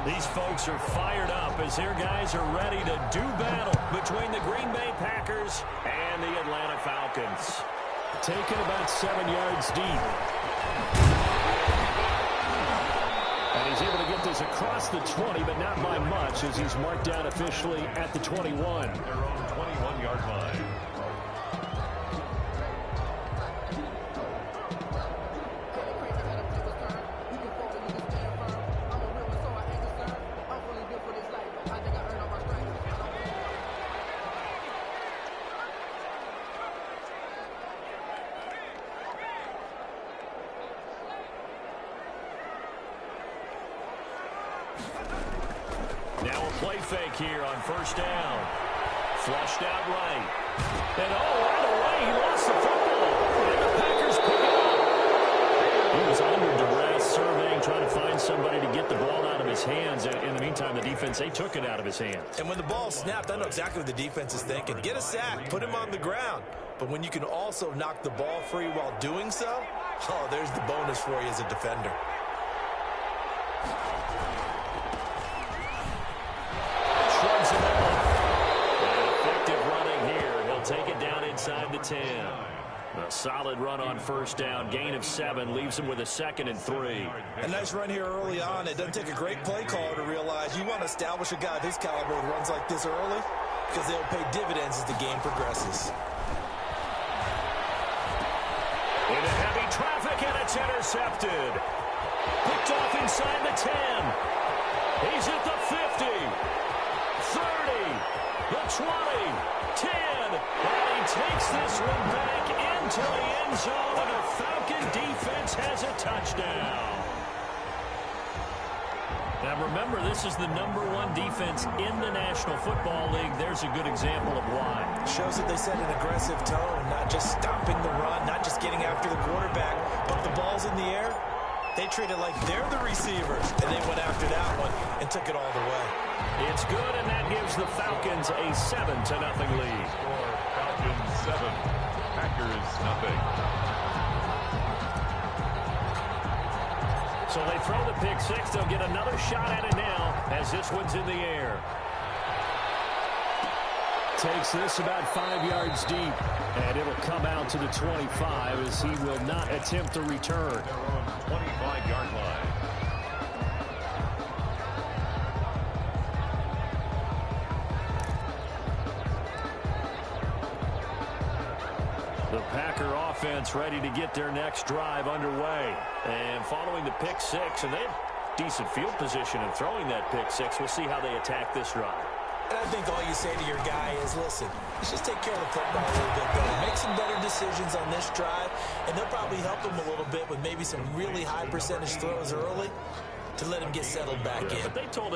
These folks are fired up as their guys are ready to do battle between the Green Bay Packers and the Atlanta Falcons. Taken about 7 yards deep. And he's able to get this across the 20, but not by much, as he's marked down officially at the 21. Their own 21-yard line. Now a play fake here on first down. Flushed out right. And right away, he lost the football. And the Packers pick it up. He was under duress, surveying, trying to find somebody to get the ball out of his hands. In the meantime, the defense, they took it out of his hands. And when the ball snapped, I know exactly what the defense is thinking. Get a sack, put him on the ground. But when you can also knock the ball free while doing so, there's the bonus for you as a defender. Take it down inside the 10. A solid run on first down. Gain of 7 leaves him with a 2nd and 3. A nice run here early on. It doesn't take a great play caller to realize you want to establish a guy of his caliber with runs like this early because they'll pay dividends as the game progresses. Into heavy traffic, and it's intercepted. Picked off inside the 10. He's at the 50. 30. The 20. 10, and he takes this one back into the end zone, and the Falcon defense has a touchdown. Now remember, this is the #1 defense in the National Football League. There's a good example of why. Shows that they set an aggressive tone, not just stopping the run, not just getting after the quarterback, but the ball's in the air. They treat it like they're the receivers, and they went after that one and took it all the way. It's good, and that gives the Falcons a 7-0 lead. Score Falcons 7, Packers nothing. So they throw the pick 6. They'll get another shot at it now as this one's in the air. Takes this about 5 yards deep, and it'll come out to the 25 as he will not attempt to return. Their own 25-yard line. The Packer offense ready to get their next drive underway. And following the pick 6, and they have decent field position in throwing that pick 6. We'll see how they attack this drive. And I think all you say to your guy is, listen, let's just take care of the football a little bit better. Make some better decisions on this drive, and they'll probably help him a little bit with maybe some really high percentage throws early to let him get settled back in. But they told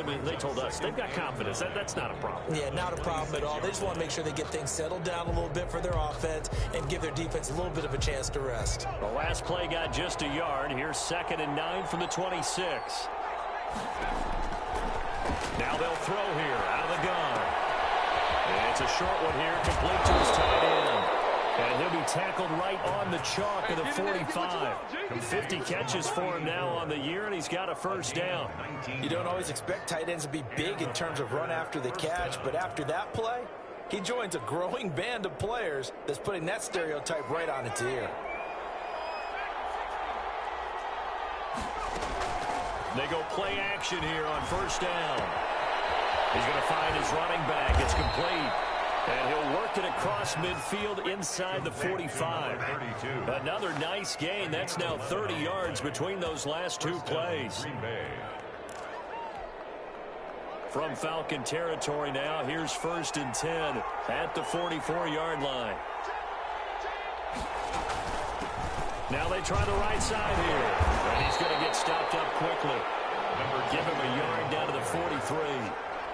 us, they've got confidence. That's not a problem. Yeah, not a problem at all. They just want to make sure they get things settled down a little bit for their offense and give their defense a little bit of a chance to rest. The last play got just a yard. Here's 2nd and 9 from the 26. Now they'll throw here out of the gun. And it's a short one here, complete to his tight end. And he'll be tackled right on the chalk of the 45. 50 catches for him now on the year, and he's got a first down. You don't always expect tight ends to be big in terms of run after the catch, but after that play, he joins a growing band of players that's putting that stereotype right on its ear. They go play action here on first down. He's going to find his running back. It's complete. And he'll work it across midfield inside the 45. Another nice gain. That's now 30 yards between those last 2 plays. From Falcon territory now, here's 1st and 10 at the 44-yard line. Now they try the right side here. And he's going to get stopped up quickly. Give him a yard down to the 43.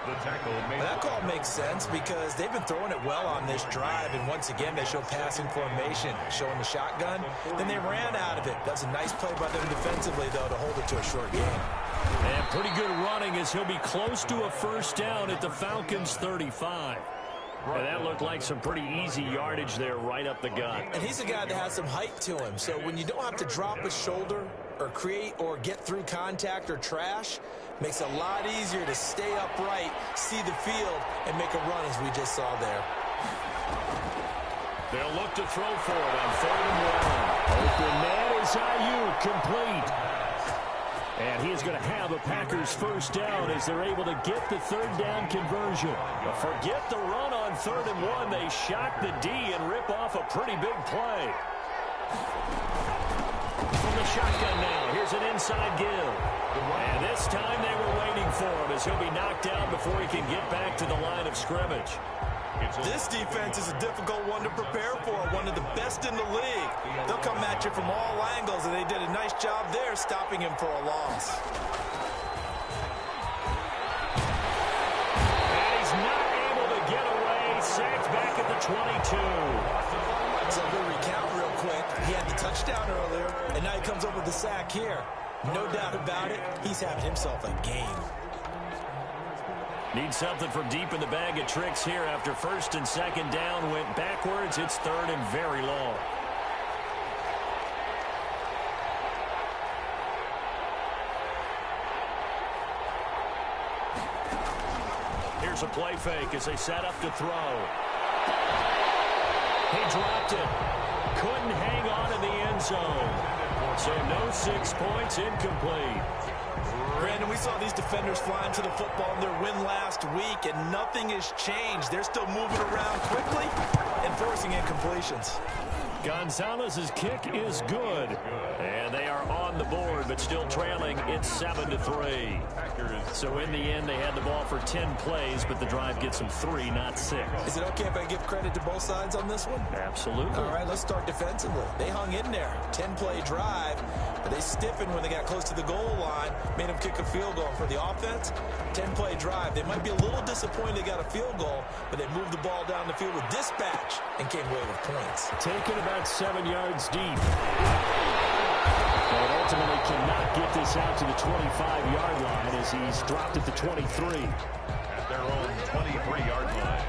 That call makes sense because they've been throwing it well on this drive, and once again they show passing formation, showing the shotgun. Then they ran out of it. That's a nice play by them defensively, though, to hold it to a short game. And pretty good running as he'll be close to a first down at the Falcons' 35. And that looked like some pretty easy yardage there right up the gut. And he's a guy that has some height to him, so when you don't have to drop his shoulder or create or get through contact or trash, Makes it a lot easier to stay upright, see the field, and make a run as we just saw there. They'll look to throw for it on 3rd and 1. Open man is Ayuk, complete. And he is going to have a Packers first down as they're able to get the 3rd down conversion. But forget the run on 3rd and 1. They shock the D and rip off a pretty big play. From the shotgun now, here's an inside give. And this time they were waiting for him as he'll be knocked down before he can get back to the line of scrimmage. This defense is a difficult one to prepare for, one of the best in the league. They'll come at you from all angles, and they did a nice job there stopping him for a loss. And he's not able to get away. Sacked back at the 22. So we'll recount real quick. He had the touchdown earlier, and now he comes up with the sack here. No doubt about it, he's having himself a game. Need something from deep in the bag of tricks here after 1st and 2nd down went backwards. It's 3rd and very long. Here's a play fake as they set up to throw. He dropped it. Couldn't hang on in the end zone. So no 6 points, incomplete. Brandon, we saw these defenders flying to the football in their win last week, and nothing has changed. They're still moving around quickly and forcing incompletions. Gonzalez's kick is good. And they are on the board, but still trailing. It's 7-3. So in the end, they had the ball for 10 plays, but the drive gets them 3, not 6. Is it okay if I give credit to both sides on this one? Absolutely. All right, let's start defensively. They hung in there. 10-play drive, but they stiffened when they got close to the goal line, made them kick a field goal. For the offense, 10-play drive. They might be a little disappointed they got a field goal, but they moved the ball down the field with dispatch and came away with points. Taken about 7 yards deep. But ultimately cannot get this out to the 25-yard line as he's dropped at the 23. At their own 23-yard line.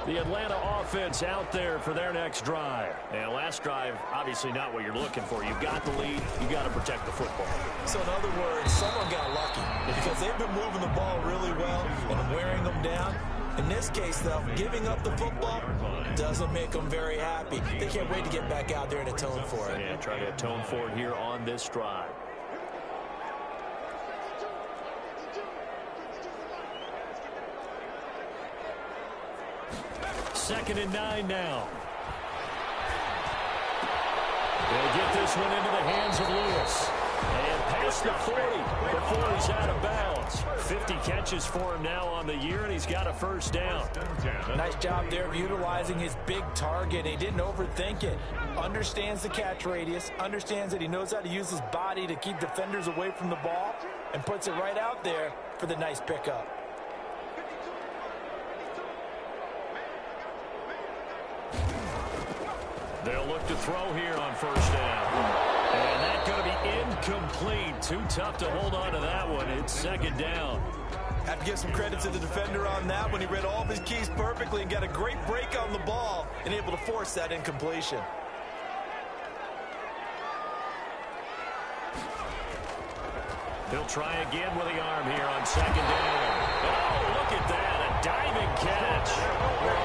The Atlanta offense out there for their next drive. And last drive, obviously not what you're looking for. You've got the lead. You've got to protect the football. So in other words, someone got lucky because they've been moving the ball really well and wearing them down. In this case, though, giving up the football doesn't make them very happy. They can't wait to get back out there and atone for it. Yeah, try to atone for it here on this drive. Second and 9 now. They'll get this one into the hands of Lewis. And past the 40 before he's out of bounds. 50 catches for him now on the year, and he's got a first down. Nice job there of utilizing his big target. He didn't overthink it. Understands the catch radius, understands that he knows how to use his body to keep defenders away from the ball, and puts it right out there for the nice pickup. They'll look to throw here on first down. And that's going to be incomplete. Too tough to hold on to that one. It's second down. Have to give some credit to the defender on that one. He read all of his keys perfectly and got a great break on the ball and able to force that incompletion. He'll try again with the arm here on second down. Oh, look at that. A diving catch.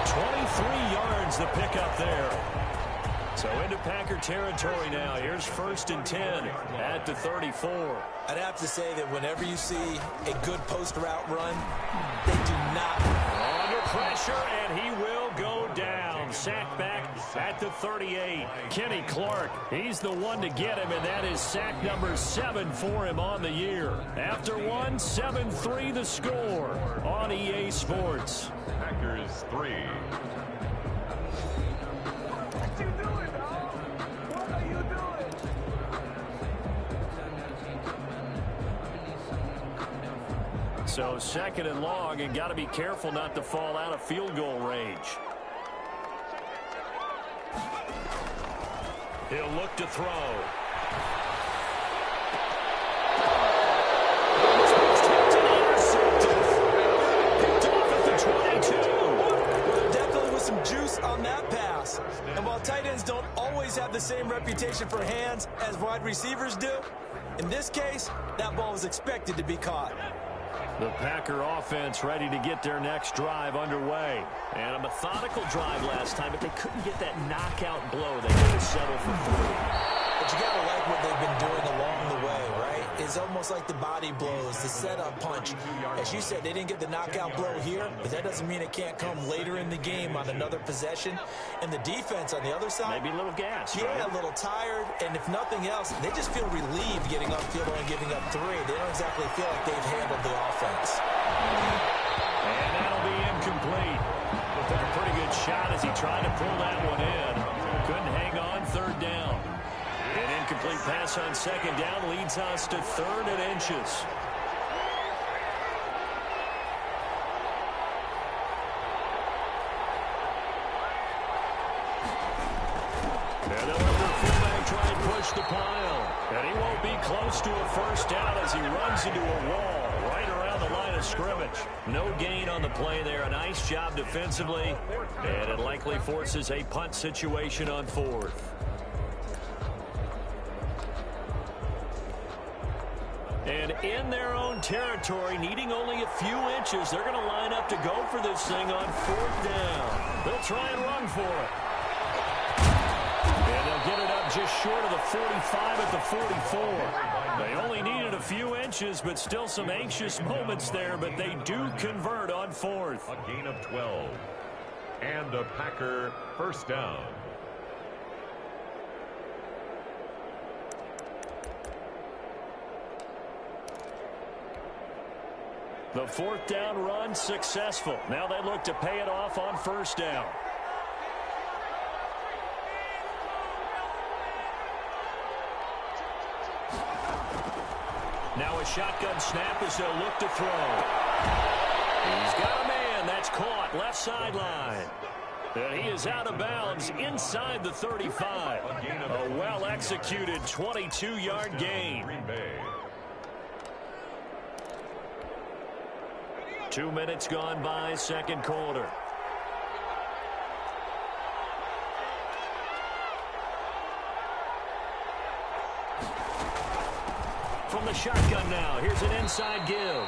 23 yards the pickup there. So into Packer territory now. Here's first and 10 at the 34. I'd have to say that whenever you see a good post route run, they do not. Under pressure, and he will go down. Sacked back at the 38. Kenny Clark, he's the one to get him, and that is sack number 7 for him on the year. After one, 7-3 the score on EA Sports. Packers 3. So second and long, and got to be careful not to fall out of field goal range. He'll look to throw. Intercepted. have the same reputation for hands as wide receivers do. In this case, that ball was expected to be caught. The Packer offense ready to get their next drive underway. And a methodical drive last time, but they couldn't get that knockout blow. They had to settle for 3. But you got to like what they've been doing along the way, right? It's almost like the body blows, the setup punch. As you said, they didn't get the knockout blow here, but that doesn't mean it can't come later in the game on another possession. And the defense on the other side, maybe a little gas. Yeah, right? a little tired. And if nothing else, they just feel relieved getting upfield and giving up 3. They don't exactly feel like they've handled the offense. And that'll be incomplete. Took a pretty good shot as he tried to pull that one in. Couldn't hang on. 3rd down. An incomplete pass on 2nd down leads us to 3rd and inches. And they'll let the fullback try and push the pile. And he won't be close to a 1st down as he runs into a wall right around the line of scrimmage. No gain on the play there. A nice job defensively. And it likely forces a punt situation on 4th. And in their own territory, needing only a few inches, they're going to line up to go for this thing on 4th down. They'll try and run for it. And they'll get it up just short of the 45 at the 44. They only needed a few inches, but still some anxious moments there, but they do convert on 4th. A gain of 12. And a Packer 1st down. The 4th down run successful. Now they look to pay it off on 1st down. Now a shotgun snap as they'll look to throw. He's got a man. That's caught. Left sideline. And he is out of bounds inside the 35. A well-executed 22-yard gain. 2 minutes gone by, 2nd quarter. From the shotgun now, here's an inside give.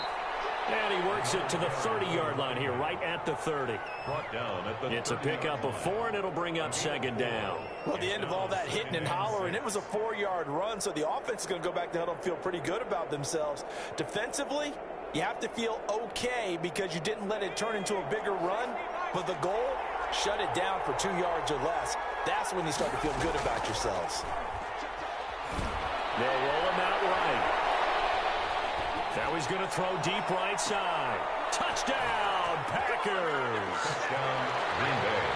And he works it to the 30-yard line here, right at the 30. Brought down at the It's a pickup of 4, and it'll bring up 2nd down. Well, at the end of all that hitting and hollering, it was a 4-yard run, so the offense is going to go back to huddle and feel pretty good about themselves. Defensively, you have to feel okay because you didn't let it turn into a bigger run, but the goal, shut it down for 2 yards or less. That's when you start to feel good about yourselves. They'll roll him out right. Now he's going to throw deep right side. Touchdown, Packers! touchdown, Green Bay.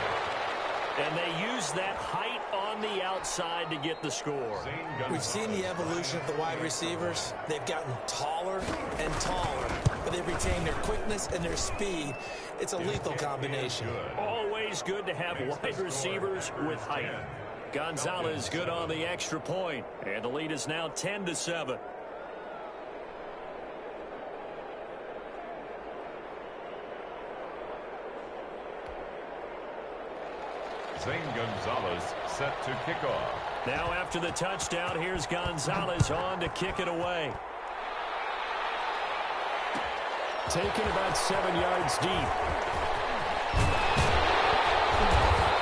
And they use that height on the outside to get the score. We've seen the evolution of the wide receivers. They've gotten taller and taller, but they've retained their quickness and their speed. It's a lethal combination. Always good to have wide receivers with height. Gonzalez good on the extra point, and the lead is now 10-7. Zane Gonzalez set to kick off. Now after the touchdown, here's Gonzalez on to kick it away. Taken about 7 yards deep.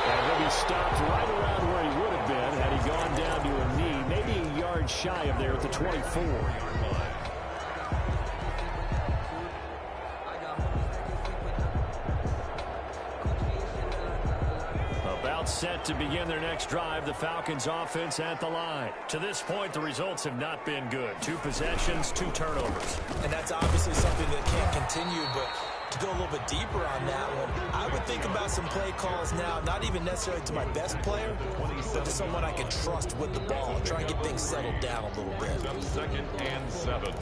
And he'll be stopped right around where he would have been had he gone down to a knee, maybe a yard shy of there at the 24. About set to begin their next drive, the Falcons offense at the line. To this point, the results have not been good. 2 possessions, 2 turnovers. And that's obviously something that can't continue, but to go a little bit deeper on that one, I would think about some play calls now, not even necessarily to my best player, but to someone I can trust with the ball. Try and get things settled down a little bit. 2nd and 7.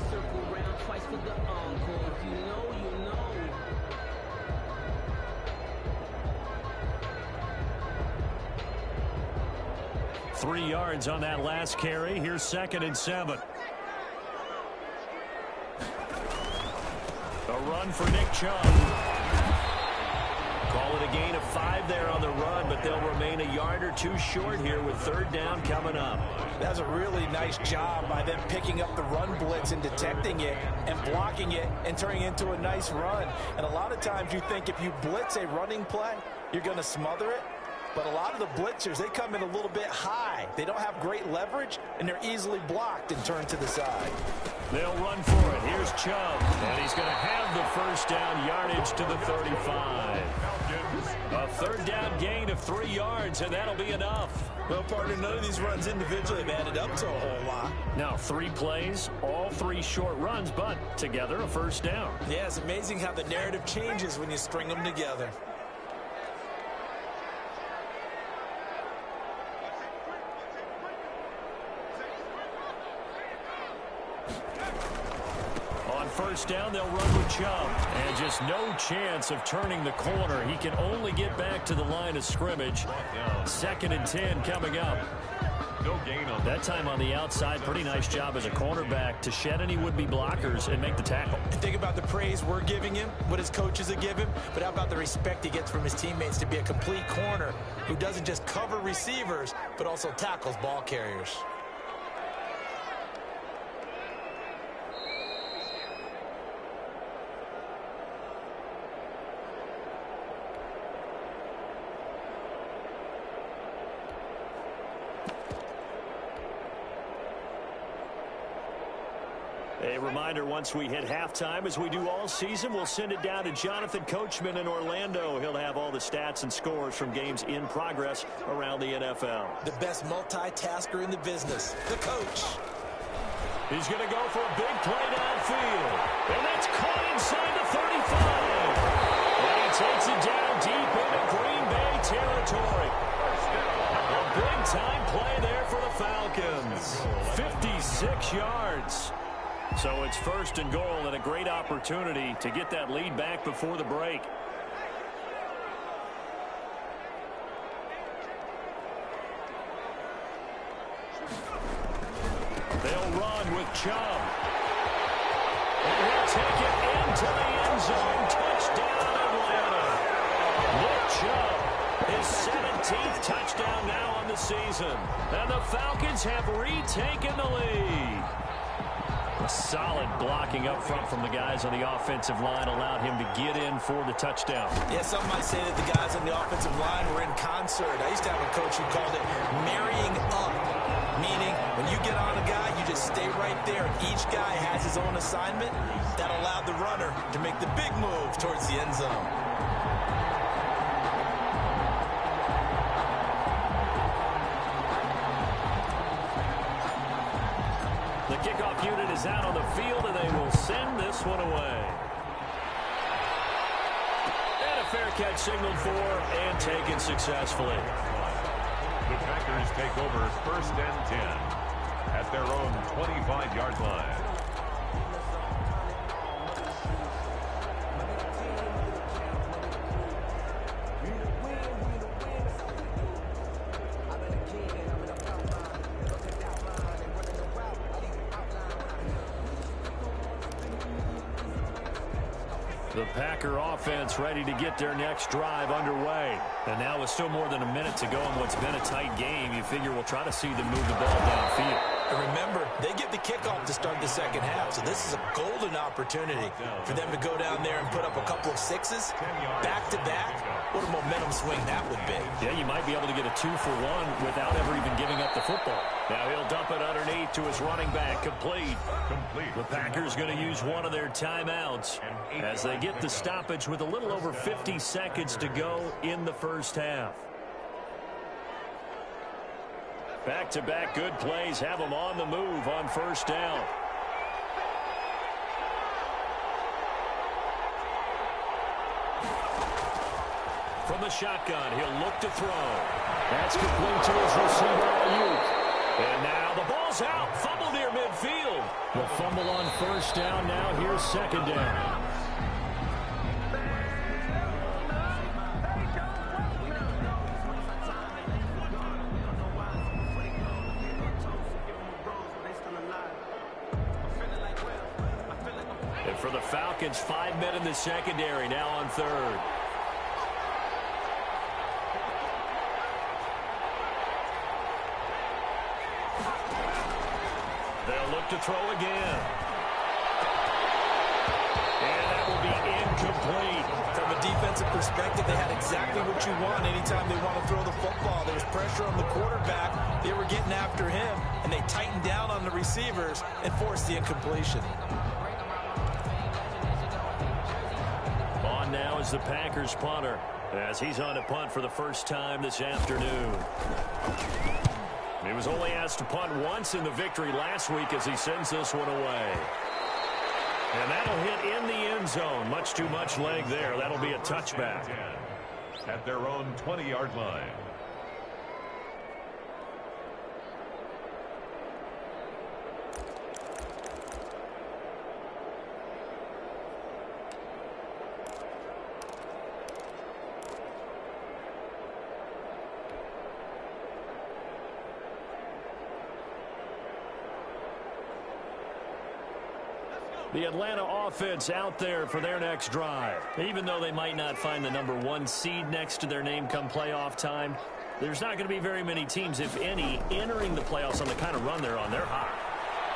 3 yards on that last carry. Here's 2nd and 7. A run for Nick Chubb. Call Call it a gain of 5 there on the run, but they'll remain a yard or two short here with third down coming up. That's a really nice job by them picking up the run blitz and detecting it and blocking it and turning it into a nice run. And a lot of times you think if you blitz a running play, you're going to smother it. But a lot of the blitzers, they come in a little bit high. They don't have great leverage, and they're easily blocked and turned to the side. They'll run for it. Here's Chubb, and he's going to have the first down yardage to the 35. A third down gain of 3 yards, and that'll be enough. Well, partner, none of these runs individually have added up to a whole lot. Now 3 plays, all 3 short runs, but together a first down. Yeah, it's amazing how the narrative changes when you string them together. First down, they'll run with Chubb. And just no chance of turning the corner. He can only get back to the line of scrimmage. 2nd and 10 coming up. No gain on that time on the outside. Pretty nice job as a cornerback to shed any would-be blockers and make the tackle. Think about the praise we're giving him, what his coaches have given him, but how about the respect he gets from his teammates to be a complete corner who doesn't just cover receivers, but also tackles ball carriers. A reminder, once we hit halftime, as we do all season, we'll send it down to Jonathan Coachman in Orlando. He'll have all the stats and scores from games in progress around the NFL. The best multitasker in the business, the coach. He's going to go for a big play downfield. And that's caught inside the 35. And he takes it down deep into Green Bay territory. A big-time play there for the Falcons. 56 yards. So it's 1st and goal and a great opportunity to get that lead back before the break. They'll run with Chubb. And he'll take it into the end zone. Touchdown, Atlanta. Nick Chubb, his 17th touchdown now on the season. And the Falcons have retaken the lead. A solid blocking up front from the guys on the offensive line allowed him to get in for the touchdown. Yeah, some might say that the guys on the offensive line were in concert. I used to have a coach who called it marrying up, meaning when you get on a guy, you just stay right there, and each guy has his own assignment. That allowed the runner to make the big move towards the end zone. The kickoff unit is out on the field, and they will send this one away. And a fair catch signaled for and taken successfully. The Packers take over 1st and 10 at their own 25-yard line. The Packer offense ready to get their next drive underway. And now with still more than a minute to go in what's been a tight game, you figure we'll try to see them move the ball downfield. And remember, they get the kickoff to start the second half, so this is a golden opportunity for them to go down there and put up a couple of sixes back-to-back. What a momentum swing that would be. Yeah, you might be able to get a 2-for-1 without ever even giving up the football. Now he'll dump it underneath to his running back, complete. The Packers going to use one of their timeouts as they get the stoppage with a little over 50 seconds to go in the first half. Back-to-back good plays have them on the move on first down. From the shotgun, he'll look to throw. That's complete to his receiver, Ayuk. And now the ball's out. Fumble near midfield. The fumble on first down. Now here's second down. And for the Falcons, 5 men in the secondary now on third. to throw again. And that will be incomplete. From a defensive perspective, they had exactly what you want anytime they want to throw the football. There was pressure on the quarterback. They were getting after him, and they tightened down on the receivers and forced the incompletion. On now is the Packers punter, as he's on to punt for the first time this afternoon. He was only asked to punt once in the victory last week as he sends this one away. And that'll hit in the end zone. Much too much leg there. That'll be a touchback. At their own 20-yard line. The Atlanta offense out there for their next drive. Even though they might not find the #1 seed next to their name come playoff time, there's not going to be very many teams, if any, entering the playoffs on the kind of run they're on. They're hot.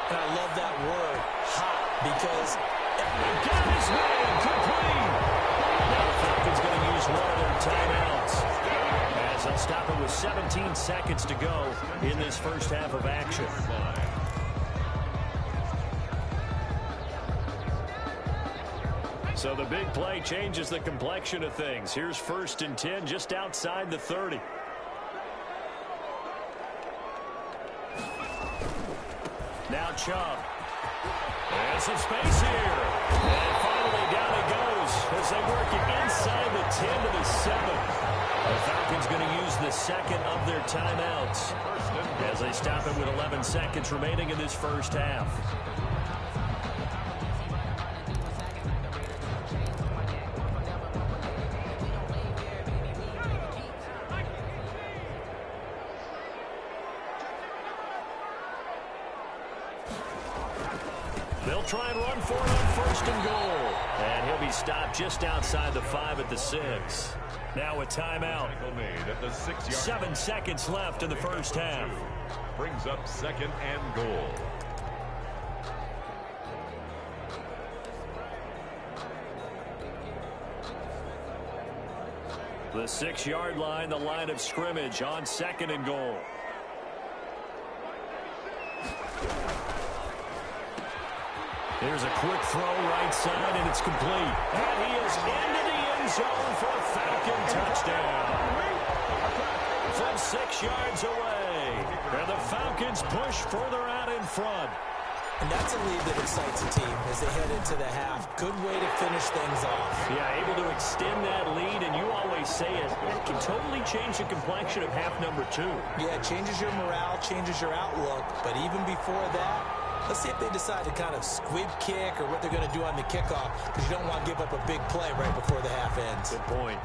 And I love that word, hot, because got his man complete. Now the Falcons going to use one of their timeouts, as they'll stop it with 17 seconds to go in this first half of action. So the big play changes the complexion of things. Here's 1st and 10 just outside the 30. Now Chubb. There's some space here. And finally down it goes as they work it inside the 10 to the 7. The Falcons going to use the second of their timeouts as they stop it with 11 seconds remaining in this first half. They'll try and run for it on 1st and goal. And he'll be stopped just outside the 5 at the 6. Now a timeout. Made at the 6-yard 7 seconds left in the first half. Brings up 2nd and goal. The 6-yard line, the line of scrimmage on 2nd and goal. There's a quick throw right side, and it's complete. And he is into the end zone for a Falcon touchdown. From 6 yards away. And the Falcons push further out in front. And that's a lead that excites a team as they head into the half. Good way to finish things off. Yeah, able to extend that lead, and you always say it, that can totally change the complexion of half number 2. Yeah, it changes your morale, changes your outlook. But even before that, let's see if they decide to kind of squib kick or what they're going to do on the kickoff, because you don't want to give up a big play right before the half ends. Good point.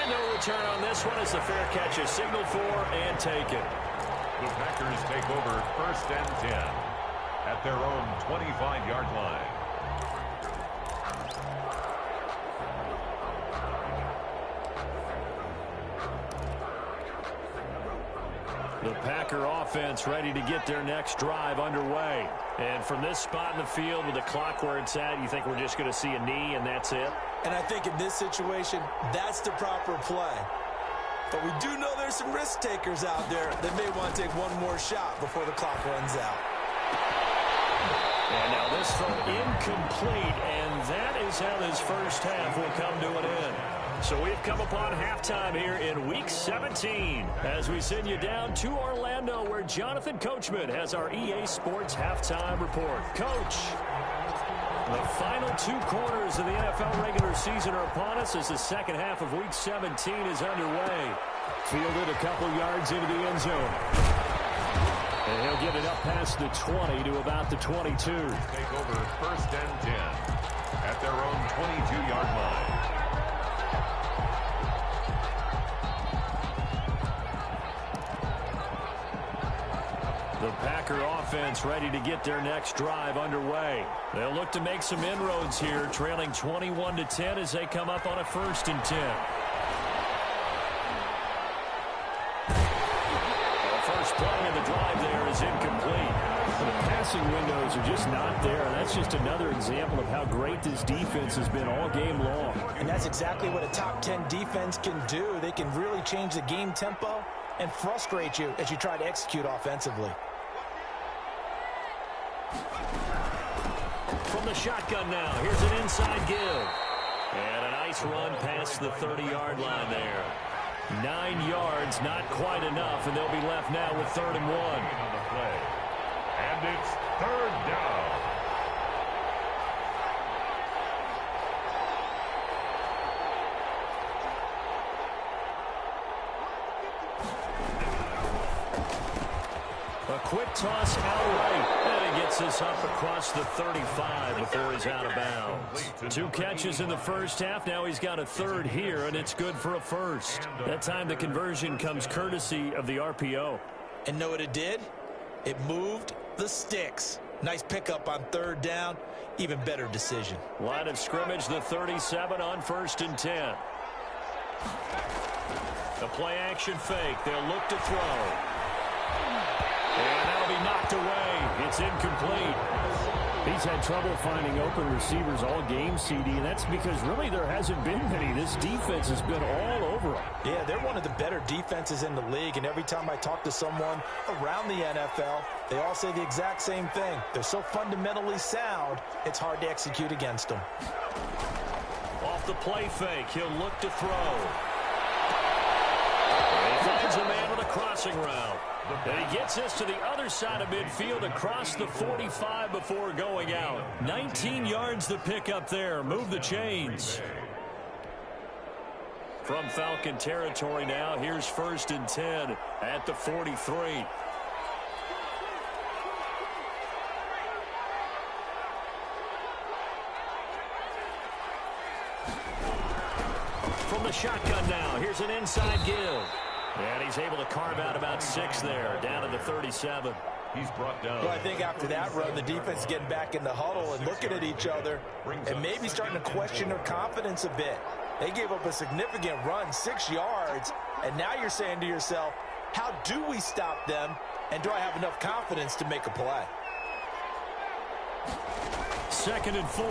And no return on this one as the fair catch is signaled for and taken. The Packers take over 1st and 10 at their own 25-yard line. The Packer offense ready to get their next drive underway. And from this spot in the field with the clock where it's at, you think we're just going to see a knee and that's it? And I think in this situation, that's the proper play. But we do know there's some risk takers out there that may want to take one more shot before the clock runs out. And now this throw incomplete, and that is how this first half will come to an end. So we've come upon halftime here in Week 17 as we send you down to Orlando, where Jonathan Coachman has our EA Sports halftime report. Coach, the final 2 quarters of the NFL regular season are upon us as the second half of Week 17 is underway. Fielded a couple yards into the end zone. And he'll get it up past the 20 to about the 22. Take over 1st and 10 at their own 22-yard line. The Packer offense ready to get their next drive underway. They'll look to make some inroads here, trailing 21-10 as they come up on a 1st and 10. The first play of the drive there is incomplete. passing windows are just not there. And that's just another example of how great this defense has been all game long. And that's exactly what a top 10 defense can do. They can really change the game tempo and frustrate you as you try to execute offensively. From the shotgun now, here's an inside give. And a nice run past the 30-yard line there. 9 yards, not quite enough, and they'll be left now with 3rd and 1. On the play. And it's 3rd down. A quick toss out right, and he gets this up across the 35 before he's out of bounds. 2 catches in the first half. Now he's got a 3rd here, and it's good for a 1st. That time the conversion comes courtesy of the RPO. And know what it did? It moved the sticks. Nice pickup on 3rd down. Even better decision. Line of scrimmage, the 37 on 1st and 10. The play action fake. They'll look to throw. And that'll be knocked away. It's incomplete. He's had trouble finding open receivers all game, CD, and that's because really there hasn't been many. This defense has been all over them. Yeah, they're one of the better defenses in the league, and every time I talk to someone around the NFL, they all say the exact same thing. They're so fundamentally sound, it's hard to execute against them. Off the play fake, he'll look to throw. And he finds a man with a crossing route. And he gets this to the other side of midfield across the 45 before going out. 19 yards to pick up there. Move the chains. From Falcon territory now, here's 1st and 10 at the 43. From the shotgun now, here's an inside give. And he's able to carve out about 6 there, down to the 37. He's brought down. Well, I think after that run, the defense is getting back in the huddle and looking at each other and maybe starting to question their confidence a bit. They gave up a significant run, 6 yards, and now you're saying to yourself, how do we stop them, and do I have enough confidence to make a play? 2nd and 4.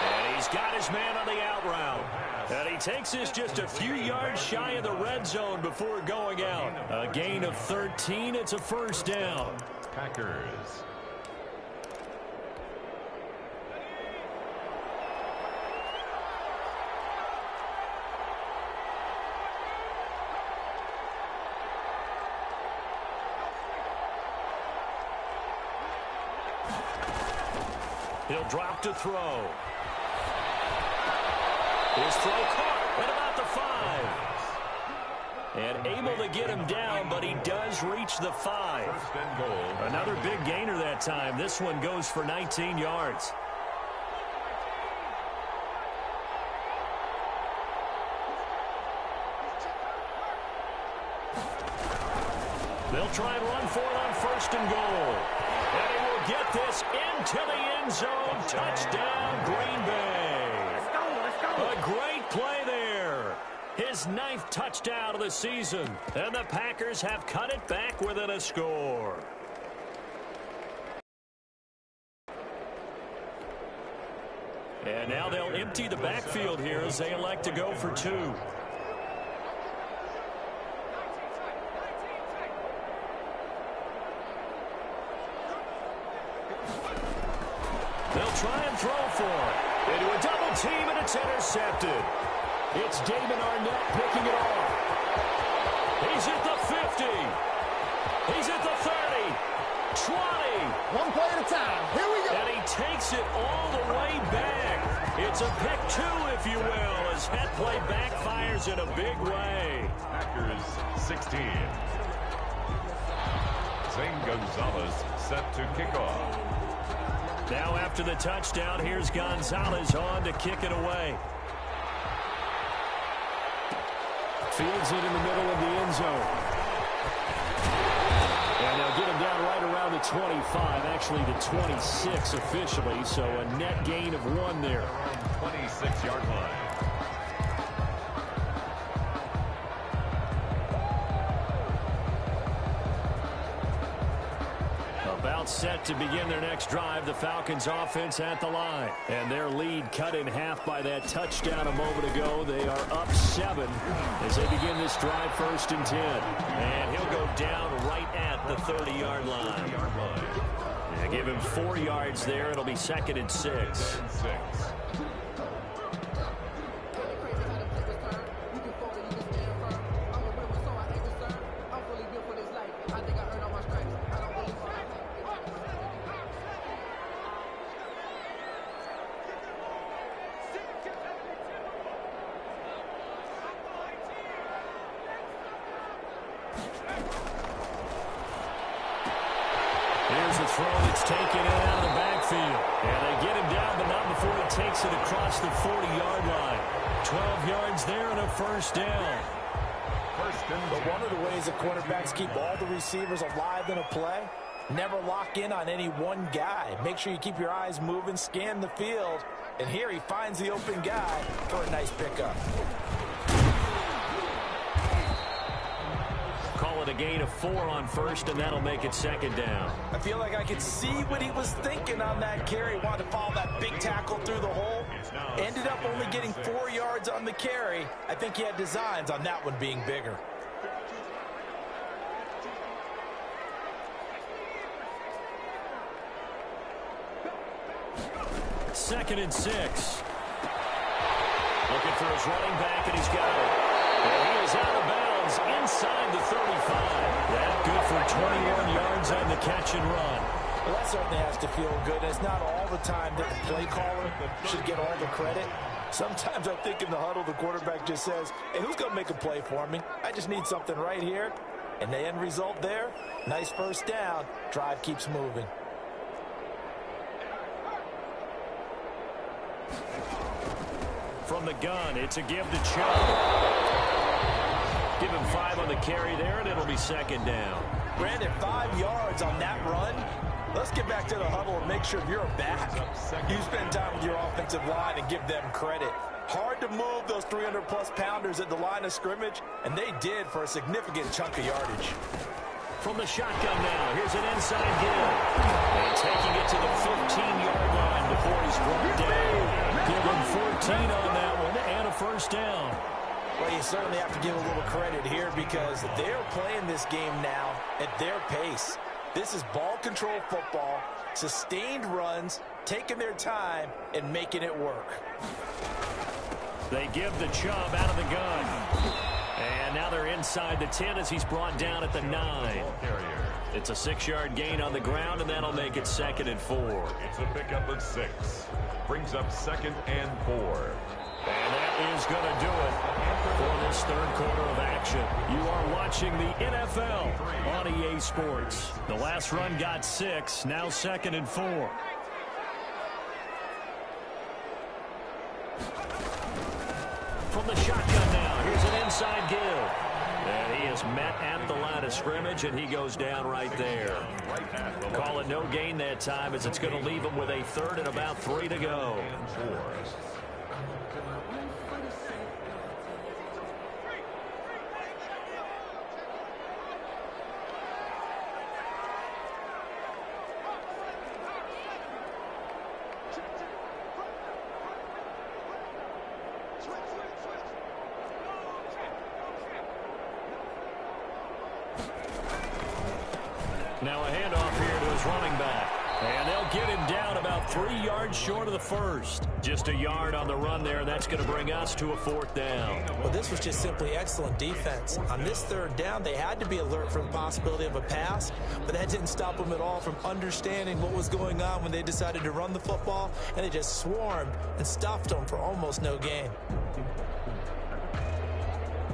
And he's got his man on the out route. And he takes this just a few yards shy of the red zone before going out. A gain of 13. It's a 1st down. Packers. He'll drop to throw. His throw caught at about the 5. And able to get him down, but he does reach the 5. 1st and goal. Another big gainer that time. This one goes for 19 yards. They'll try and run for it on 1st and goal. And he will get this into the end zone. Touchdown, Green Bay. A great play there. His 9th touchdown of the season. And the Packers have cut it back within a score. And now they'll empty the backfield here as they elect to go for 2. They'll try and throw for it. Into a double team, and it's intercepted. It's Damon Arnett picking it off. He's at the 50. He's at the 30. 20. One play at a time. Here we go. And he takes it all the way back. It's a pick 2, if you will, as that play backfires in a big way. Packers 16. Zane Gonzalez set to kick off. Now after the touchdown, here's Gonzalez on to kick it away. Fields it in the middle of the end zone. And they'll get him down right around the 25, actually the 26 officially, so a net gain of 1 there. 26-yard line. set to begin their next drive. The Falcons offense at the line. And their lead cut in half by that touchdown a moment ago. They are up 7 as they begin this drive, 1st and 10. And he'll go down right at the 30-yard line. Yeah, give him 4 yards there. It'll be 2nd and 6. Here's a throw that's taken in out of the backfield. And they get him down, but not before he takes it across the 40-yard line. 12 yards there and a 1st down. But one of the ways that quarterbacks keep all the receivers alive in a play, never lock in on any one guy. Make sure you keep your eyes moving, scan the field. And here he finds the open guy for a nice pickup. Call it a gain of 4 on 1st, and that'll make it 2nd down. I feel like I could see what he was thinking on that carry. Wanted to follow that big tackle through the hole. Ended up only getting 4 yards on the carry. I think he had designs on that one being bigger. Second and 6. Looking for his running back, and he's got it. And he is out of bounds inside the 35. That good for 21 yards on the catch and run. Well, that certainly has to feel good. It's not all the time that the play caller should get all the credit. Sometimes I think in the huddle, the quarterback just says, hey, who's going to make a play for me? I just need something right here. And the end result there, nice 1st down. Drive keeps moving. From the gun, it's a give to Chubb. Give him 5 on the carry there, and it'll be 2nd down. Brandon, 5 yards on that run. Let's get back to the huddle and make sure you're a back. You spend time with your offensive line and give them credit. Hard to move those 300-plus pounders at the line of scrimmage, and they did for a significant chunk of yardage. From the shotgun now, here's an inside give. And taking it to the 15-yard line before he's brought down. Give him 14 on that one and a 1st down. Well, you certainly have to give a little credit here because they're playing this game now at their pace. This is ball control football, sustained runs, taking their time, and making it work. They give the Chubb out of the gun. And now they're inside the 10 as he's brought down at the 9. It's a 6-yard gain on the ground, and that'll make it 2nd and 4. It's a pickup of 6. Brings up 2nd and 4. And that is going to do it for this 3rd quarter of action. You are watching the NFL on EA Sports. The last run got 6, now 2nd and 4. From the shotgun now, here's an inside give. And he is met at the line of scrimmage, and he goes down right there. Call it no gain that time as it's going to leave him with a 3rd and about 3 to go. Now a handoff here to his running back. And they'll get him down about 3 yards short of the 1st. Just a yard on the run there, and that's going to bring us to a 4th down. Well, this was just simply excellent defense. On this 3rd down, they had to be alert for the possibility of a pass, but that didn't stop them at all from understanding what was going on when they decided to run the football, and they just swarmed and stuffed them for almost no gain.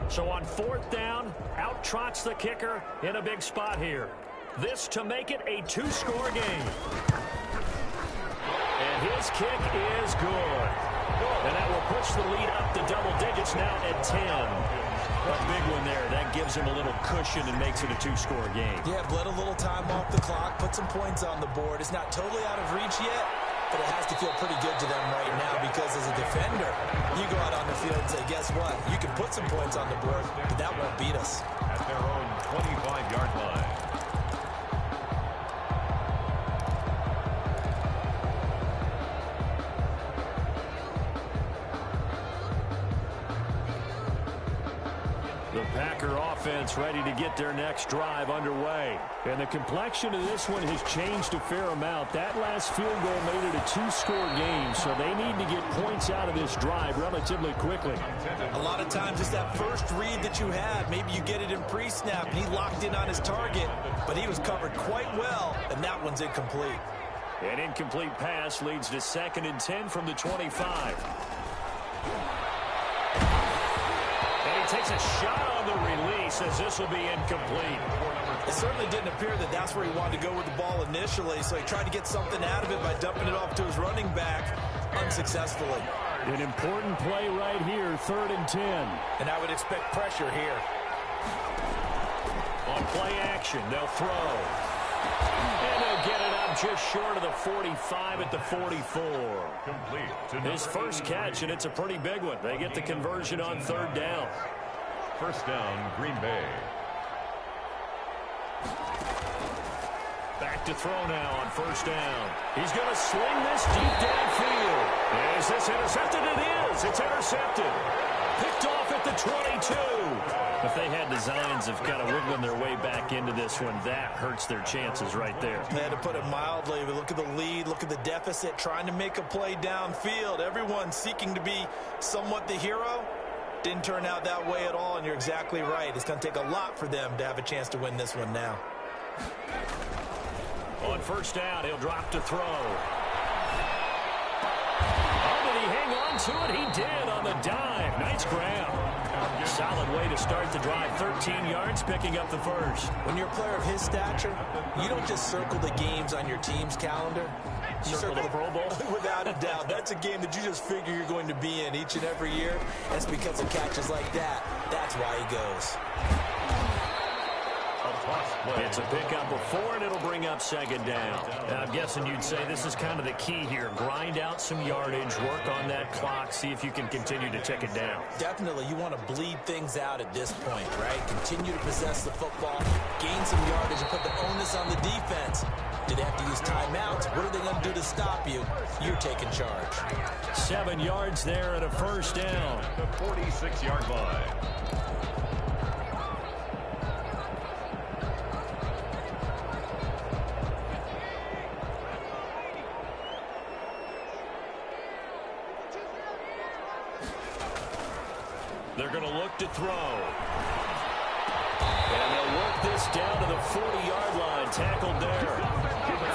So on 4th down, out trots the kicker in a big spot here. This to make it a 2-score game. And his kick is good. And that will push the lead up to double digits now at 10. A big one there. That gives him a little cushion and makes it a 2-score game. Yeah, bled a little time off the clock, put some points on the board. It's not totally out of reach yet, but it has to feel pretty good to them right now because as a defender, you go out on the field and say, guess what? You can put some points on the board, but that won't beat us. At their own 25-yard line. Raider offense ready to get their next drive underway. And the complexion of this one has changed a fair amount. That last field goal made it a two-score game, so they need to get points out of this drive relatively quickly. A lot of times it's that first read that you have. Maybe you get it in pre-snap, and he locked in on his target, but he was covered quite well, and that one's incomplete. An incomplete pass leads to 2nd and 10 from the 25. And he takes a shot on the release as this will be incomplete. It certainly didn't appear that that's where he wanted to go with the ball initially, so he tried to get something out of it by dumping it off to his running back unsuccessfully. An important play right here, 3rd and 10. And I would expect pressure here. On play action, they'll throw. And they'll get it up just short of the 45 at the 44. Complete. His first catch, and it's a pretty big one. They get the conversion on 3rd down. First down, Green Bay. Back to throw now on 1st down. He's going to sling this deep downfield. Is this intercepted? It is. It's intercepted. Picked off at the 22. If they had designs of kind of wiggling their way back into this one, that hurts their chances right there. They had to put it mildly. But look at the lead. Look at the deficit. Trying to make a play downfield. Everyone seeking to be somewhat the hero. Didn't turn out that way at all, and you're exactly right. It's going to take a lot for them to have a chance to win this one now. On 1st down, he'll drop to throw. Oh, did he hang on to it? He did on the dive. Nice grab. Solid way to start the drive. 13 yards, picking up the first. When you're a player of his stature, you don't just circle the games on your team's calendar. You circle the Pro Bowl? Without a doubt. That's a game that you just figure you're going to be in each and every year. That's because of catches like that. That's why he goes. It's a pickup of 4, and it'll bring up 2nd down. Now, I'm guessing you'd say this is kind of the key here. Grind out some yardage, work on that clock, see if you can continue to tick it down. Definitely, you want to bleed things out at this point, right? Continue to possess the football, gain some yardage, and put the onus on the defense. Do they have to use timeouts? What are they going to do to stop you? You're taking charge. 7 yards there and a 1st down. The 46-yard line. They're going to look to throw. And they'll work this down to the 40-yard line. Tackled there.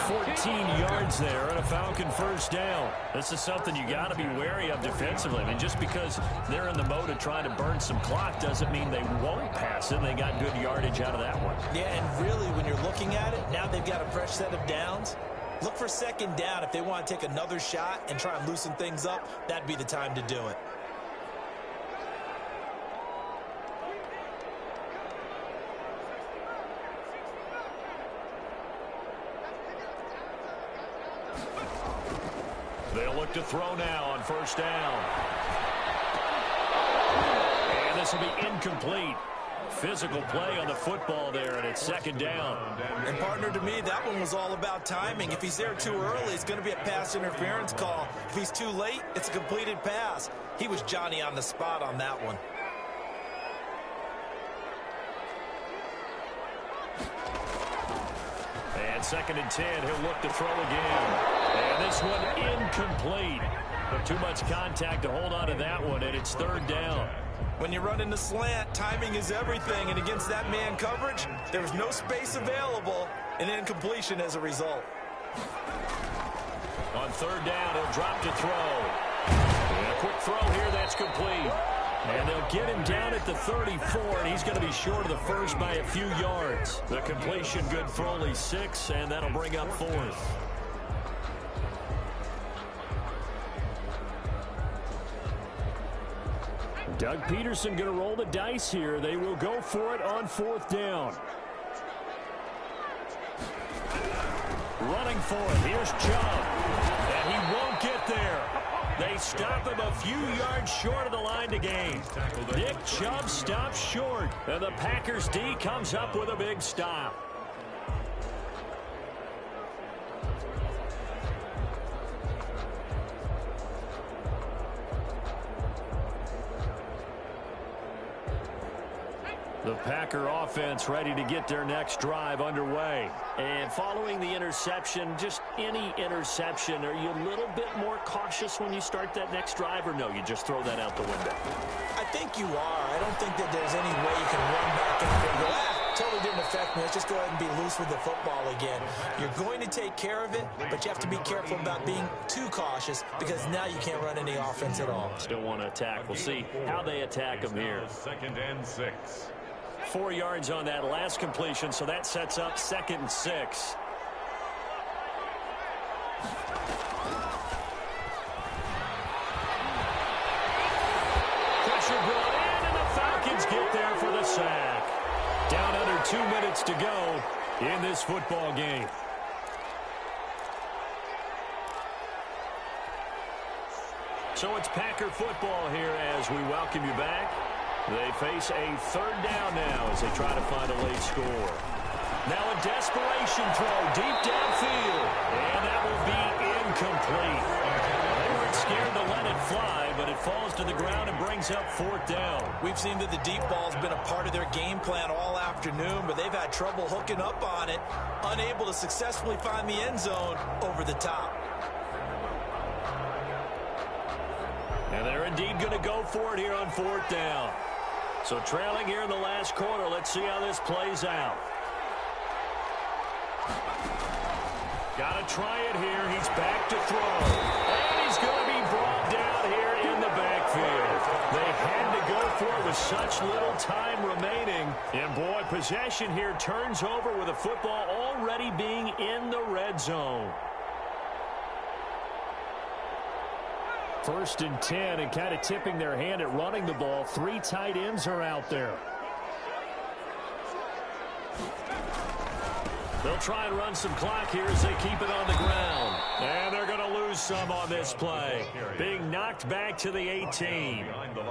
14 yards there and a Falcon 1st down. This is something you got to be wary of defensively. I mean, just because they're in the mode of trying to burn some clock doesn't mean they won't pass it. They got good yardage out of that one. Yeah, and really, when you're looking at it, now they've got a fresh set of downs. Look for 2nd down. If they want to take another shot and try and loosen things up, that'd be the time to do it. They'll look to throw now on 1st down. And this will be incomplete. Physical play on the football there, and it's 2nd down. And, partner, to me, that one was all about timing. If he's there too early, it's going to be a pass interference call. If he's too late, it's a completed pass. He was Johnny on the spot on that one. And 2nd and 10, he'll look to throw again. And this one incomplete. But too much contact to hold on to that one, and it's 3rd down. When you run in the slant, timing is everything, and against that man coverage, there was no space available, and incompletion as a result. On 3rd down, he'll drop to throw. And a quick throw here, that's complete. And they'll get him down at the 34, and he's going to be short of the first by a few yards. The completion good for only 6, and that'll bring up 4th. Doug Peterson going to roll the dice here. They will go for it on 4th down. Running for it. Here's Chubb. And he won't get there. They stop him a few yards short of the line to gain. Nick Chubb stops short. And the Packers D comes up with a big stop. The Packer offense ready to get their next drive underway. And following the interception, just any interception, are you a little bit more cautious when you start that next drive, or no, you just throw that out the window? I think you are. I don't think that there's any way you can run back in and go, totally didn't affect me. Let's just go ahead and be loose with the football again. You're going to take care of it, but you have to be careful about being too cautious because now you can't run any offense at all. Still want to attack. We'll see how they attack them here. 2nd and 6. 4 yards on that last completion, so that sets up 2nd and 6. Pressure brought in, and the Falcons get there for the sack. Down under 2 minutes to go in this football game. So it's Packer football here as we welcome you back. They face a 3rd down now as they try to find a late score. Now a desperation throw deep downfield, and that will be incomplete. They weren't scared to let it fly, but it falls to the ground and brings up 4th down. We've seen that the deep ball's been a part of their game plan all afternoon, but they've had trouble hooking up on it, unable to successfully find the end zone over the top. And they're indeed going to go for it here on 4th down. So trailing here in the last quarter, let's see how this plays out. Got to try it here. He's back to throw. And he's going to be brought down here in the backfield. They had to go for it with such little time remaining. And, boy, possession here turns over with the football already being in the red zone. 1st and 10, and kind of tipping their hand at running the ball. 3 tight ends are out there. They'll try and run some clock here as they keep it on the ground. And they're going to lose some on this play. Being knocked back to the 18.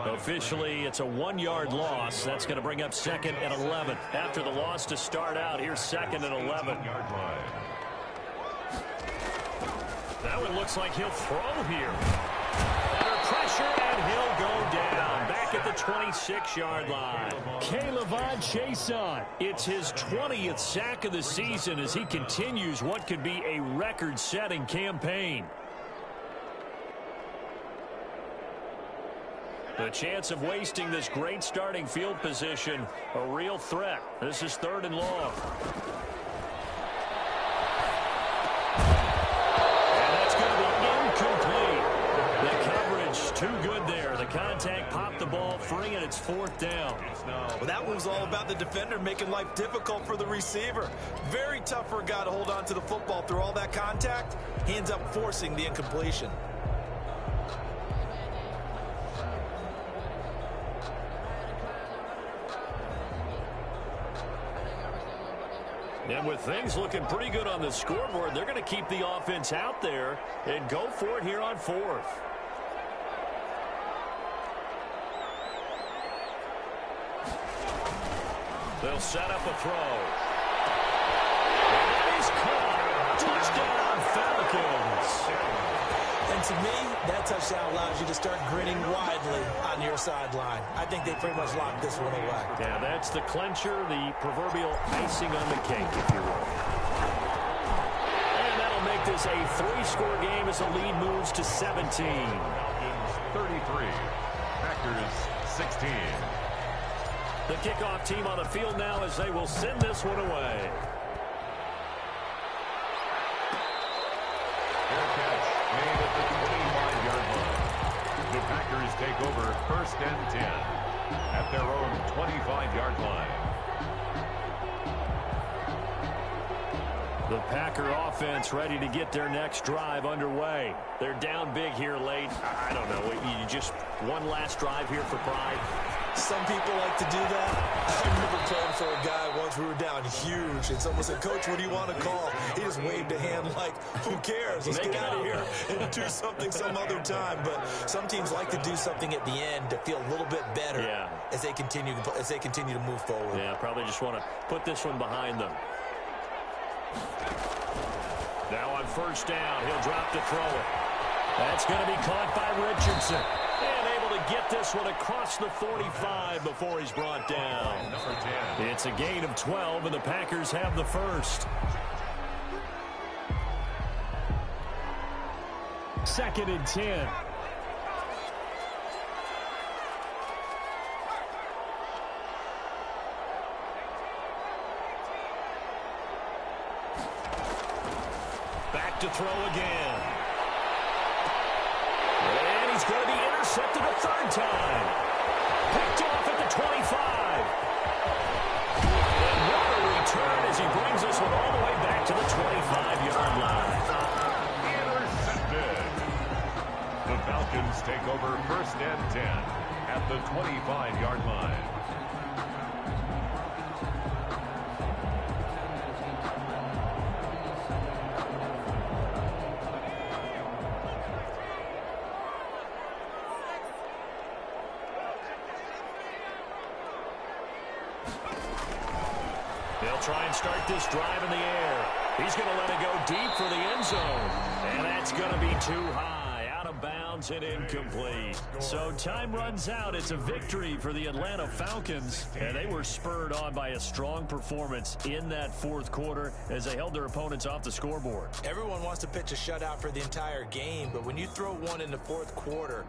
Officially, it's a 1-yard loss. That's going to bring up 2nd and 11. After the loss to start out, here's 2nd and 11. That one looks like he'll throw here. Under pressure, and he'll go down. Back at the 26-yard line. K'Lavon Chaisson. It's his 20th sack of the season as he continues what could be a record-setting campaign. The chance of wasting this great starting field position, a real threat. This is 3rd and long. Too good there. The contact popped the ball free, and it's 4th down. Well, that was all about the defender making life difficult for the receiver. Very tough for a guy to hold on to the football through all that contact. He ends up forcing the incompletion. And with things looking pretty good on the scoreboard, they're going to keep the offense out there and go for it here on 4th. They'll set up a throw. And he's caught. Touchdown, Falcons. And to me, that touchdown allows you to start grinning widely on your sideline. I think they pretty much locked this one away. Yeah, that's the clincher, the proverbial icing on the cake, if you will. And that'll make this a 3-score game as the lead moves to 17. Falcons 33, Packers 16. The kickoff team on the field now as they will send this one away. Fair catch made at the 25-yard line. The Packers take over 1st and 10 at their own 25-yard line. The Packer offense ready to get their next drive underway. They're down big here late. I don't know. You just one last drive here for pride. Some people like to do that. I remember playing for a guy once. We were down huge, and someone said, "Coach, what do you want to call?" He just waved a hand like, "Who cares? Let's get out of here and do something some other time." But some teams like to do something at the end to feel a little bit better as they continue to move forward. Yeah, probably just want to put this one behind them. Now on 1st down, he'll drop to throw it. That's going to be caught by Richardson. And able to get this one across the 45 before he's brought down. Number 10. It's a gain of 12, and the Packers have the first. 2nd and 10. Back to throw again. And he's going to be intercepted a 3rd time. Picked off at the 25. And what a return as he brings this one all the way back to the 25-yard line. Intercepted. The Falcons take over 1st and 10 at the 25-yard line. They'll try and start this drive in the air. He's going to let it go deep for the end zone. And that's going to be too high, out of bounds and incomplete. So time runs out. It's a victory for the Atlanta Falcons. And they were spurred on by a strong performance in that 4th quarter as they held their opponents off the scoreboard. Everyone wants to pitch a shutout for the entire game, but when you throw one in the 4th quarter,